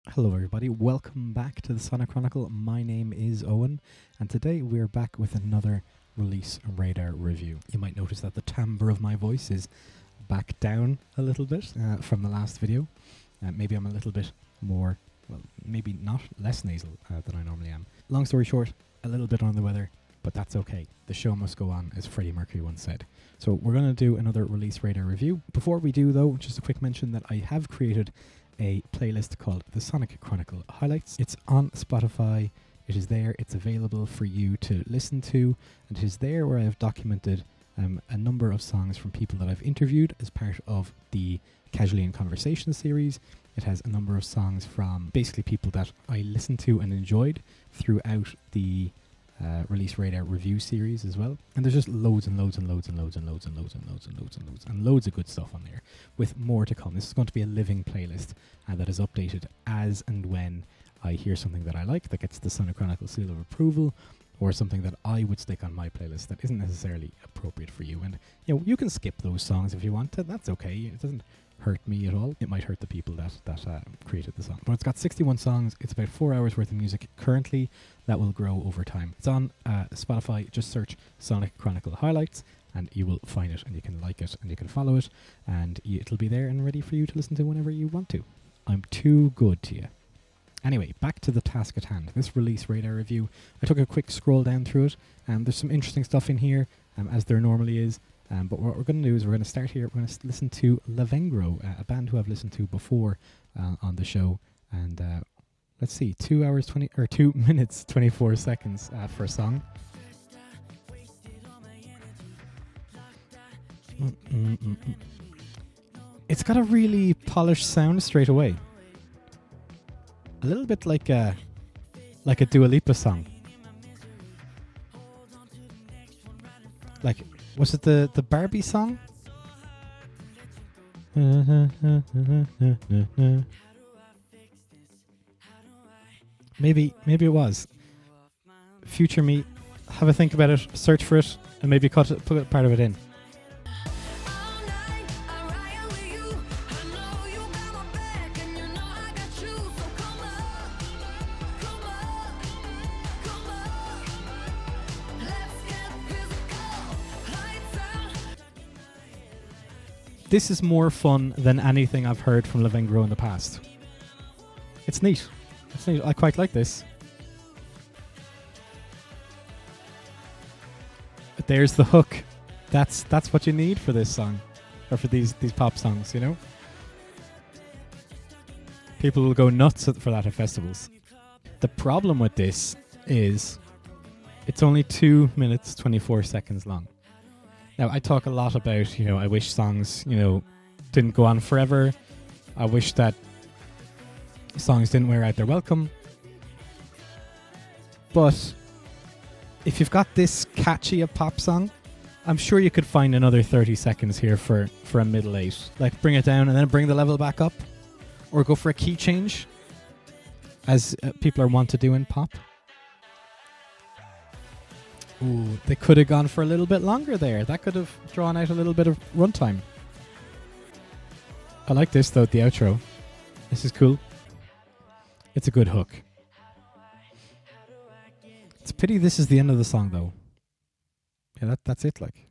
Hello, everybody. Welcome back to the Sonic Chronicle. My name is Owen, and today we're back with another release radar review. You might notice that the timbre of my voice is back down a little bit from the last video. Maybe I'm a little bit more, well, maybe not less nasal than I normally am. Long story short, a little bit on the weather, but that's okay. The show must go on, as Freddie Mercury once said. So we're going to do another release radar review. Before we do, though, just a quick mention that I have created a playlist called the Sonic Chronicle Highlights. It's on Spotify. It is there. It's available for you to listen to, and it is there where I have documented a number of songs from people that I've interviewed as part of the Casually in Conversation series. It has a number of songs from basically people that I listened to and enjoyed throughout the Release Radar review series as well. And there's just loads and loads and loads and loads and loads and loads and loads and loads and loads and loads of good stuff on there, with more to come. This is going to be a living playlist that is updated as and when I hear something that I like that gets the Sonic Chronicle seal of approval, or something that I would stick on my playlist that isn't necessarily appropriate for you. And you can skip those songs if you want to. That's okay. It doesn't hurt me at all. It might hurt the people that created the song. But it's got 61 songs. It's about 4 hours worth of music currently. That will grow over time. It's on Spotify. Just search Sonic Chronicle Highlights and you will find it, and you can like it and you can follow it, and it'll be there and ready for you to listen to whenever you want to. I'm too good to you. Anyway, back to the task at hand. This release radar review, I took a quick scroll down through it, and there's some interesting stuff in here, as there normally is. But what we're going to do is we're going to start here. We're going to listen to Lavengro, a band who I've listened to before on the show. And let's see, 2 minutes 24 seconds for a song. It's got a really polished sound straight away. A little bit like a Dua Lipa song. Like, was it the Barbie song? Maybe it was. Future me, have a think about it, search for it, and maybe put part of it in. This is more fun than anything I've heard from Lavengro in the past. It's neat. It's neat. I quite like this. But there's the hook. That's what you need for this song, or for these pop songs, you know? People will go nuts for that at festivals. The problem with this is it's only 2 minutes 24 seconds long. Now, I talk a lot about, I wish songs, didn't go on forever. I wish that songs didn't wear out their welcome. But if you've got this catchy a pop song, I'm sure you could find another 30 seconds here for a middle eight. Like, bring it down and then bring the level back up. Or go for a key change, as people are wont to do in pop. Ooh, they could have gone for a little bit longer there. That could have drawn out a little bit of runtime. I like this, though, the outro. This is cool. It's a good hook. It's a pity this is the end of the song, though. Yeah, that's it, like.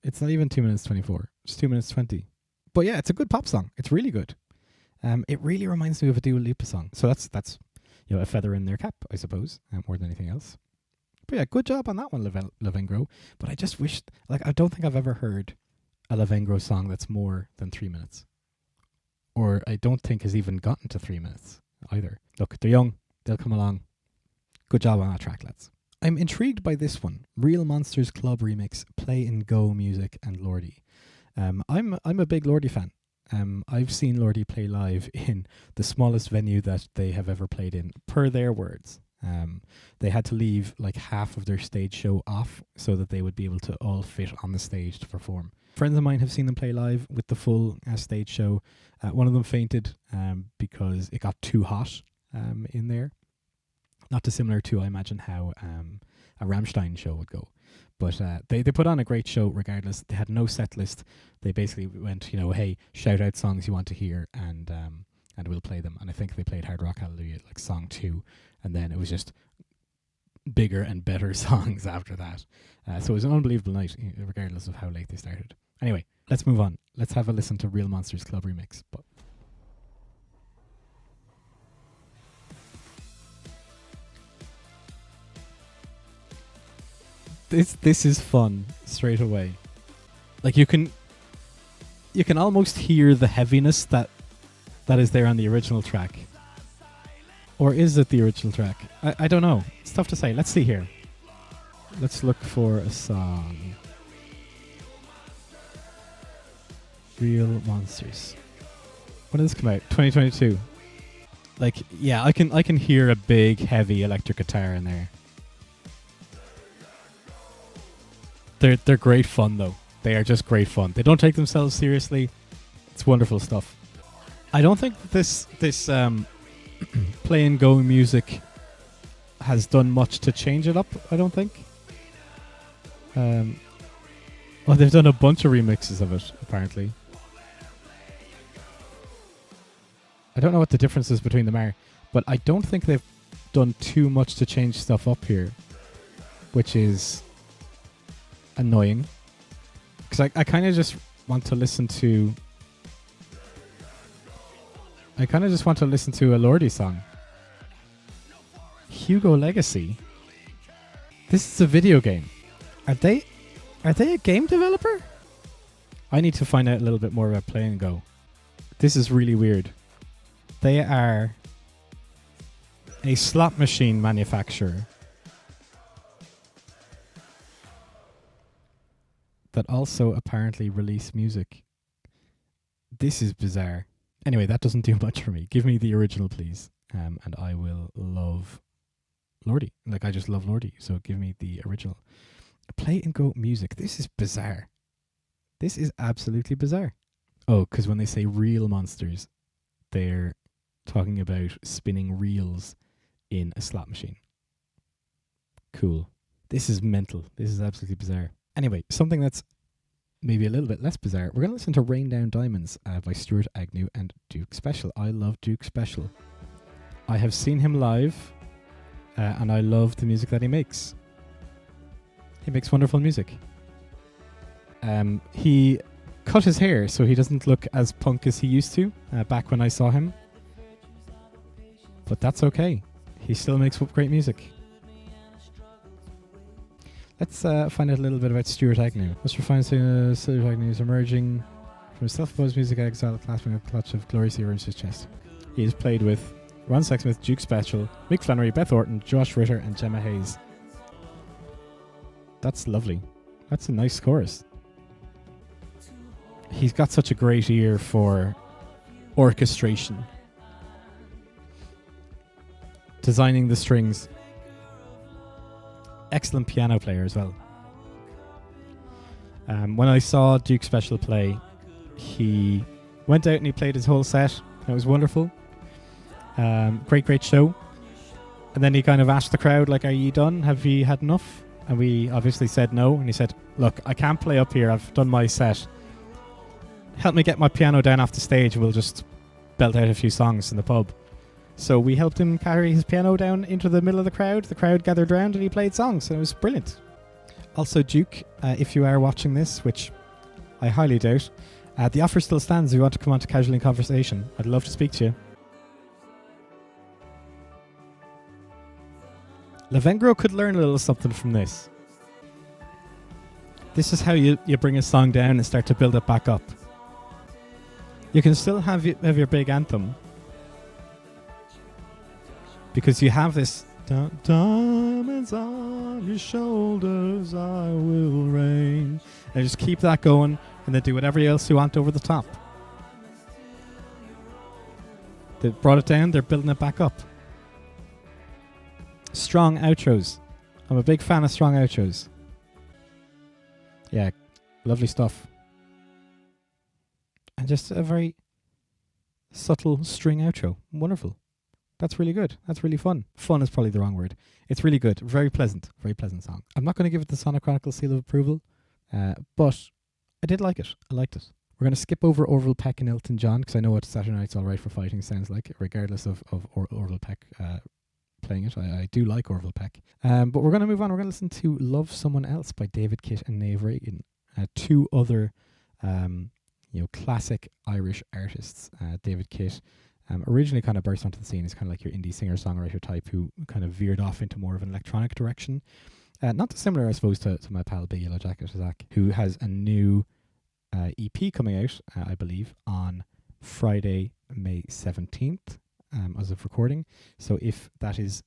It's not even 2 minutes 24. It's 2 minutes 20. But yeah, it's a good pop song. It's really good. It really reminds me of a Dua Lipa song. So that's a feather in their cap, I suppose, more than anything else. But yeah, good job on that one, Lavengro. But I just wished, I don't think I've ever heard a Lavengro song that's more than 3 minutes. Or I don't think has even gotten to 3 minutes either. Look, they're young. They'll come along. Good job on that track, lads. I'm intrigued by this one. Real Monsters Club remix, Play and Go music, and Lordi. I'm a big Lordi fan. I've seen Lordi play live in the smallest venue that they have ever played in, per their words. They had to leave like half of their stage show off so that they would be able to all fit on the stage to perform. Friends of mine have seen them play live with the full stage show. One of them fainted because it got too hot in there. Not dissimilar to, I imagine, how a Rammstein show would go. But they put on a great show regardless. They had no set list. They basically went, hey, shout out songs you want to hear, and and we'll play them. And I think they played Hard Rock Hallelujah, like song 2, and then it was just bigger and better songs after that. So it was an unbelievable night, regardless of how late they started. Anyway, let's move on. Let's have a listen to Real Monsters Club remix. But this is fun straight away. Like you can almost hear the heaviness that is there on the original track. Or is it the original track? I don't know. It's tough to say. Let's see here. Let's look for a song. Real Monsters. When did this come out? 2022. Like, yeah, I can hear a big, heavy electric guitar in there. They're great fun though. They are just great fun. They don't take themselves seriously. It's wonderful stuff. I don't think this play and go music has done much to change it up, I don't think. They've done a bunch of remixes of it, apparently. I don't know what the differences between them are, but I don't think they've done too much to change stuff up here, which is annoying. Because I kind of just want to listen to... a Lordi song. Hugo Legacy? This is a video game. Are they a game developer? I need to find out a little bit more about Play and Go. This is really weird. They are a slot machine manufacturer that also apparently release music. This is bizarre. Anyway, that doesn't do much for me. Give me the original, please. And I will love Lordi. Like, I just love Lordi. So give me the original. Play and Go music. This is bizarre. This is absolutely bizarre. Oh, because when they say real monsters, they're talking about spinning reels in a slot machine. Cool. This is mental. This is absolutely bizarre. Anyway, something that's maybe a little bit less bizarre. We're going to listen to Rain Down Diamonds by Stuart Agnew and Duke Special. I love Duke Special. I have seen him live, and I love the music that he makes. He makes wonderful music. He cut his hair so he doesn't look as punk as he used to back when I saw him. But that's okay. He still makes great music. Let's find out a little bit about Stuart Agnew. Mr. Fine Stuart Agnew is emerging from self-imposed music exile, clasping a clutch of glorious earrings to his chest. He has played with Ron Sexsmith, Duke Special, Mick Flannery, Beth Orton, Josh Ritter, and Gemma Hayes. That's lovely. That's a nice chorus. He's got such a great ear for orchestration. Designing the strings. Excellent piano player as well. When I saw Duke Special play, he went out and he played his whole set. It was wonderful. Great show. And then he kind of asked the crowd, like, are you done? Have you had enough? And we obviously said no. And he said, look, I can't play up here. I've done my set. Help me get my piano down off the stage. We'll just belt out a few songs in the pub. So we helped him carry his piano down into the middle of the crowd. The crowd gathered round and he played songs. And it was brilliant. Also, Duke, if you are watching this, which I highly doubt, the offer still stands if you want to come on to Casually in Conversation. I'd love to speak to you. Lavengro could learn a little something from this. This is how you bring a song down and start to build it back up. You can still have your big anthem, because you have this diamonds on your shoulders, I will rain. And just keep that going and then do whatever else you want over the top. They brought it down, they're building it back up. Strong outros. I'm a big fan of strong outros. Yeah, lovely stuff. And just a very subtle string outro. Wonderful. That's really good. That's really fun. Fun is probably the wrong word. It's really good. Very pleasant song. I'm not going to give it the Sonic Chronicle seal of approval, but I did like it. I liked it. We're going to skip over Orville Peck and Elton John because I know what Saturday Night's All Right for Fighting sounds like, regardless of Orville Peck playing it. I do like Orville Peck. But we're going to move on. We're going to listen to Love Someone Else by David Kitt and Niamh Regan. Two other classic Irish artists. David Kitt originally kind of burst onto the scene as kind of like your indie singer-songwriter type who kind of veered off into more of an electronic direction. Not dissimilar, I suppose, to my pal Big Yellow Jacket Zach, who has a new EP coming out, I believe, on Friday, May 17th, as of recording. So if that is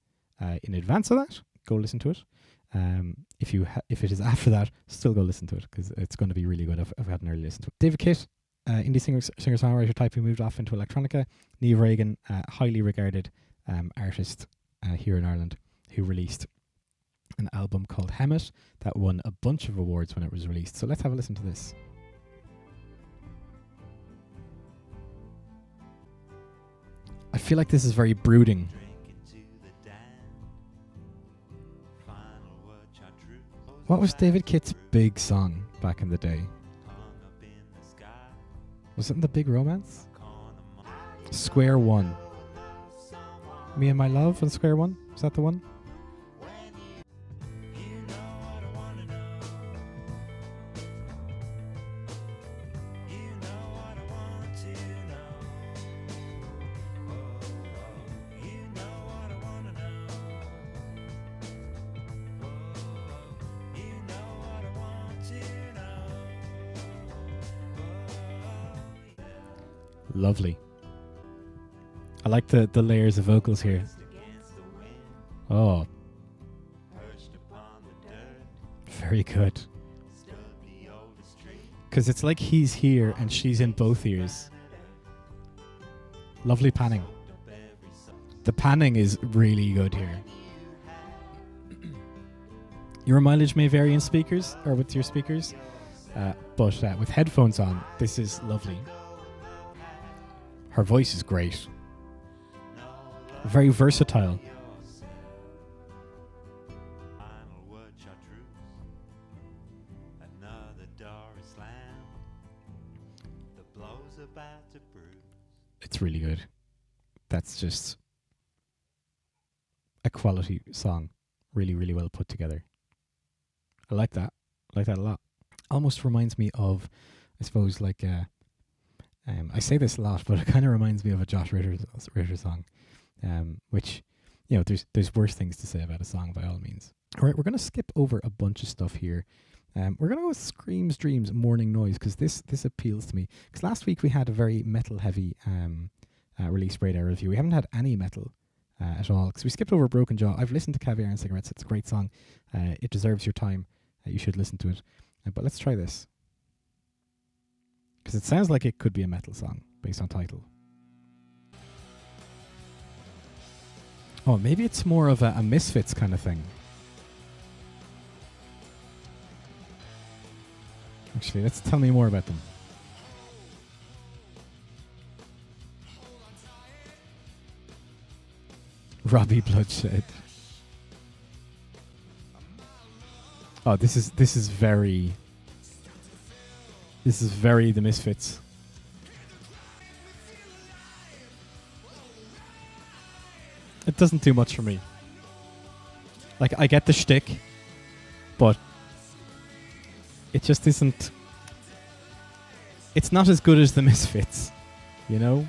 in advance of that, go listen to it. If it is after that, still go listen to it because it's going to be really good. I've had an early listen to it. David Kitt, indie singer-songwriter type who moved off into electronica. Niamh Regan, highly regarded artist here in Ireland, who released an album called Hemet that won a bunch of awards when it was released. So let's have a listen to this. I feel like this is very brooding. What was David Kitt's big song back in the day? Was it in The Big Romance? Square One. Me and My Love on Square One? Was that the one? Lovely. I like the layers of vocals here. Oh. Very good. Because it's like he's here and she's in both ears. Lovely panning. The panning is really good here. Your mileage may vary in speakers or with your speakers, but with headphones on, this is lovely. Her voice is great. Very versatile. It's really good. That's just a quality song. Really, really well put together. I like that. I like that a lot. Almost reminds me of, I suppose, like I say this a lot, but it kind of reminds me of a Josh Ritter song, which, there's worse things to say about a song by all means. All right, we're going to skip over a bunch of stuff here. We're going to go with Screams, Dreams, Morning Noise, because this appeals to me. Because last week we had a very metal-heavy release radar review. We haven't had any metal at all, because we skipped over Broken Jaw. I've listened to Caviar and Cigarettes. It's a great song. It deserves your time. You should listen to it. But let's try this. Because it sounds like it could be a metal song based on title. Oh, maybe it's more of a Misfits kind of thing. Actually, let's tell me more about them. Robbie Bloodshed. Oh, this is very The Misfits. It doesn't do much for me. Like, I get the shtick, but it just isn't. It's not as good as The Misfits, you know?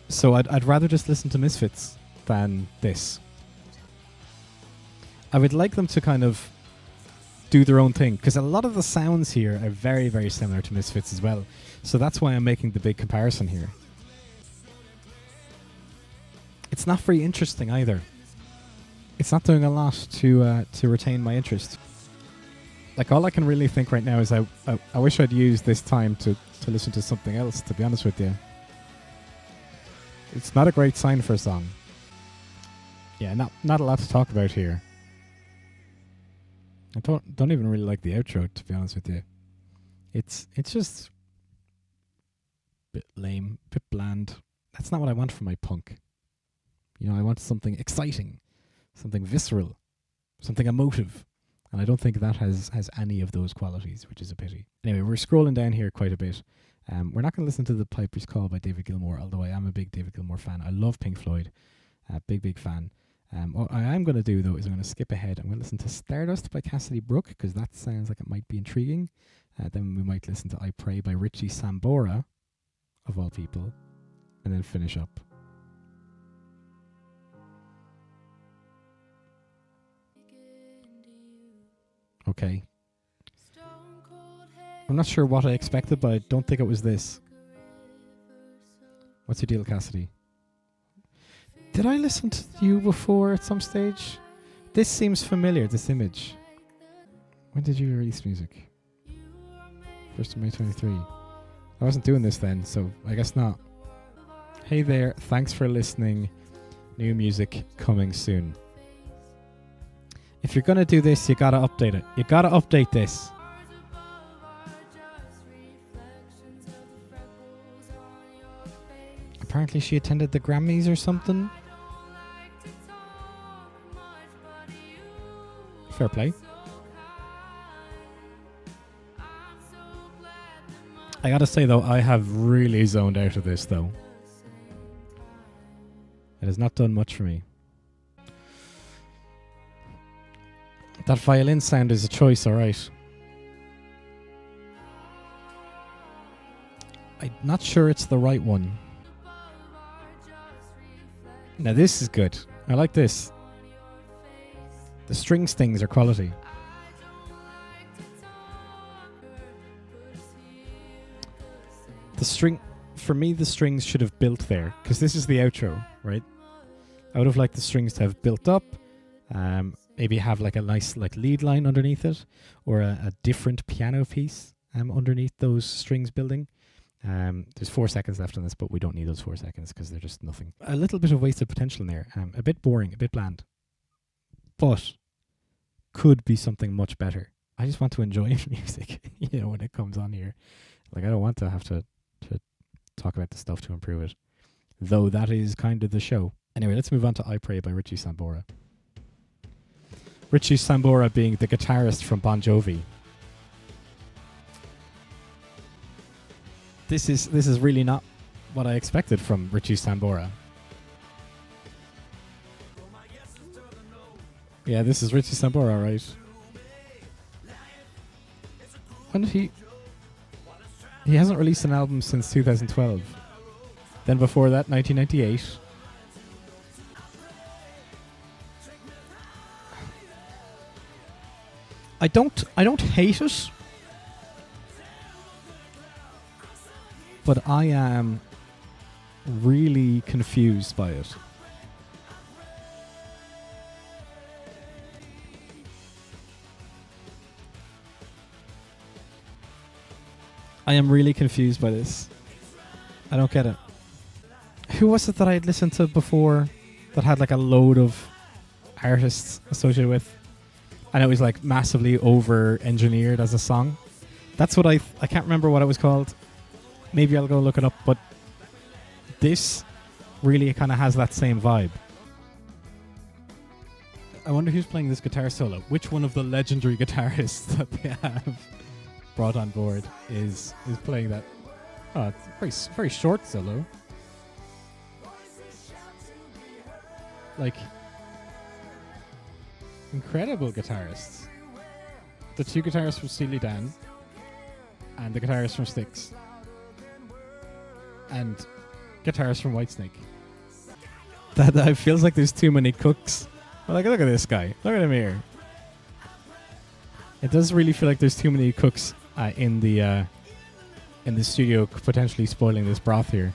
So I'd rather just listen to Misfits than this. I would like them to kind of do their own thing, because a lot of the sounds here are very, very similar to Misfits as well. So that's why I'm making the big comparison here. It's not very interesting either. It's not doing a lot to retain my interest. Like, all I can really think right now is I wish I'd used this time to listen to something else, to be honest with you. It's not a great sign for a song. Yeah, not a lot to talk about here. I don't even really like the outro, to be honest with you. It's just a bit lame, a bit bland. That's not what I want from my punk. You know, I want something exciting, something visceral, something emotive. And I don't think that has any of those qualities, which is a pity. Anyway, we're scrolling down here quite a bit. We're not going to listen to The Piper's Call by David Gilmour, although I am a big David Gilmour fan. I love Pink Floyd. Big fan. What I am going to do, though, is I'm going to skip ahead. I'm going to listen to Stardust by Cassidy Brooke, because that sounds like it might be intriguing. Then we might listen to I Pray by Richie Sambora, of all people, and then finish up. Okay. I'm not sure what I expected, but I don't think it was this. What's your deal, Cassidy? Did I listen to you before at some stage? This seems familiar, this image. When did you release music? 1st of May 23. I wasn't doing this then, so I guess not. Hey there, thanks for listening. New music coming soon. If you're gonna do this, you gotta update it. You gotta update this. Apparently she attended the Grammys or something. Fair play. I gotta say though, I have really zoned out of this though. It has not done much for me. That violin sound is a choice, alright. I'm not sure it's the right one. Now this is good. I like this. The string stings are quality. The string, for me the strings should have built there, because this is the outro, right? I would have liked the strings to have built up. Maybe have like a nice like lead line underneath it, or a different piano piece underneath those strings building. There's 4 seconds left on this, but we don't need those 4 seconds because they're just nothing. A little bit of wasted potential in there. A bit boring, a bit bland, but could be something much better. I just want to enjoy music, you know, when it comes on here. Like I don't want to have to talk about the stuff to improve it, though that is kind of the show. Anyway, let's move on to I Pray by Richie Sambora. Richie Sambora being the guitarist from Bon Jovi. This is really not what I expected from Richie Sambora. Yeah, this is Richie Sambora, right? When did he hasn't released an album since 2012. Then before that, 1998. I don't hate it, but I am really confused by it. I am really confused by this. I don't get it. Who was it that I had listened to before that had like a load of artists associated with? And it was like massively over-engineered as a song. That's what I can't remember what it was called. Maybe I'll go look it up, but this really kind of has that same vibe. I wonder who's playing this guitar solo. Which one of the legendary guitarists that they have brought on board is playing that? Oh, it's a very, very short solo. Like, incredible guitarists. The two guitarists from Steely Dan and the guitarist from Styx and guitarist from Whitesnake. That feels like there's too many cooks. Well, like, look at this guy. Look at him here. It does really feel like there's too many cooks in the studio, potentially spoiling this broth here.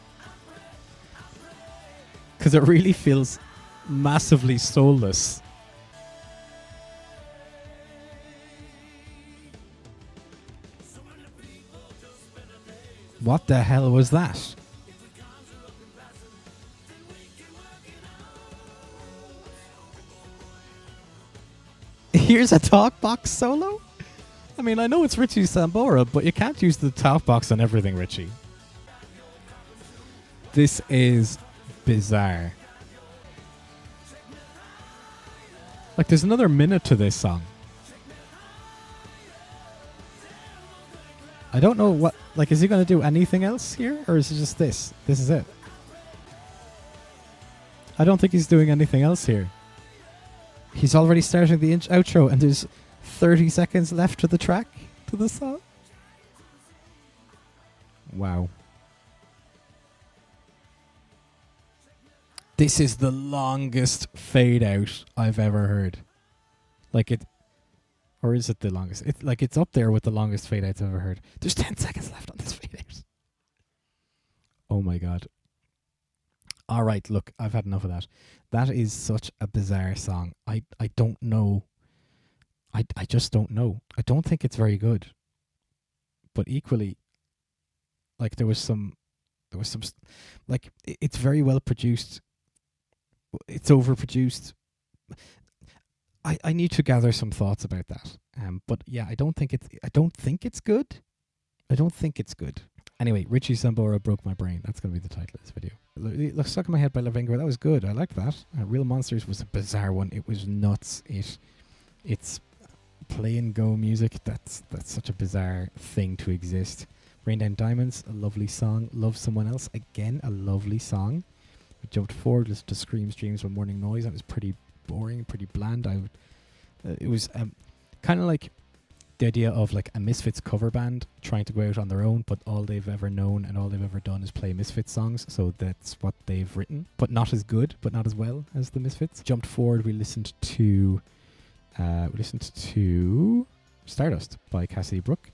Because it really feels massively soulless. What the hell was that? Here's a talk box solo? I mean, I know it's Richie Sambora, but you can't use the talk box on everything, Richie. This is bizarre. Like, there's another minute to this song. I don't know what, like, is he going to do anything else here? Or is it just this? This is it. I don't think he's doing anything else here. He's already starting the outro and there's 30 seconds left to the track, to the song. Wow. This is the longest fade out I've ever heard. Like it, or is it the longest? It's up there with the longest fade outs I've ever heard. There's 10 seconds left on this fade out. Oh my god. All right, look, I've had enough of that. That is such a bizarre song. I don't know. I just don't know. I don't think it's very good. But equally, like there was some, like it's very well produced. It's overproduced. I need to gather some thoughts about that. But yeah, I don't think it's good. I don't think it's good. Anyway, Richie Sambora Broke My Brain. That's going to be the title of this video. Look, Stuck in My Head by Lavinga. That was good. I liked that. Real Monsters was a bizarre one. It was nuts. It's play and go music. That's such a bizarre thing to exist. Rain Down Diamonds, a lovely song. Love Someone Else, again, a lovely song. We jumped forward, listened to Screams, Dreams from Morning Noise. That was pretty boring, pretty bland. It was kind of like the idea of like a Misfits cover band trying to go out on their own, but all they've ever known and all they've ever done is play Misfits songs, so that's what they've written, but not as good, but not as well as the Misfits. Jumped forward, we listened to Stardust by Cassidy Brooke,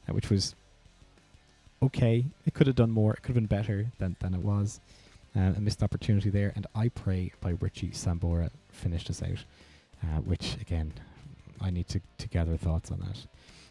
which was okay. It could have done more. It could have been better than it was. A missed opportunity there. And I Pray by Richie Sambora finished us out, which again, I need to gather thoughts on that.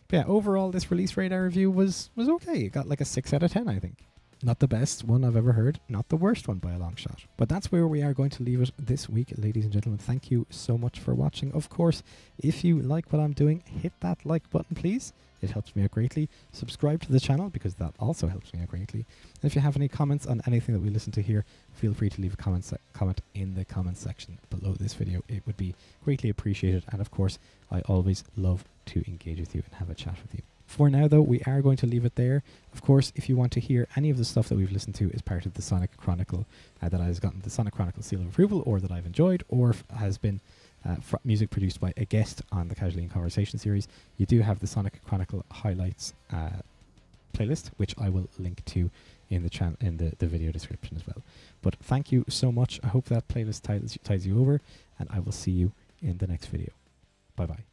But yeah, overall, this Release Radar review was okay. It got like a 6 out of 10, I think. Not the best one I've ever heard, not the worst one by a long shot. But that's where we are going to leave it this week, ladies and gentlemen. Thank you so much for watching. Of course, if you like what I'm doing, hit that like button, please. It helps me out greatly. Subscribe to the channel because that also helps me out greatly. And if you have any comments on anything that we listen to here, feel free to leave a comment in the comment section below this video. It would be greatly appreciated. And of course, I always love to engage with you and have a chat with you. For now, though, we are going to leave it there. Of course, if you want to hear any of the stuff that we've listened to as part of the Sonic Chronicle, that has gotten the Sonic Chronicle seal of approval, or that I've enjoyed, or has been music produced by a guest on the Casually in Conversation series, you do have the Sonic Chronicle highlights playlist, which I will link to in the video description as well. But thank you so much. I hope that playlist ties you over, and I will see you in the next video. Bye bye.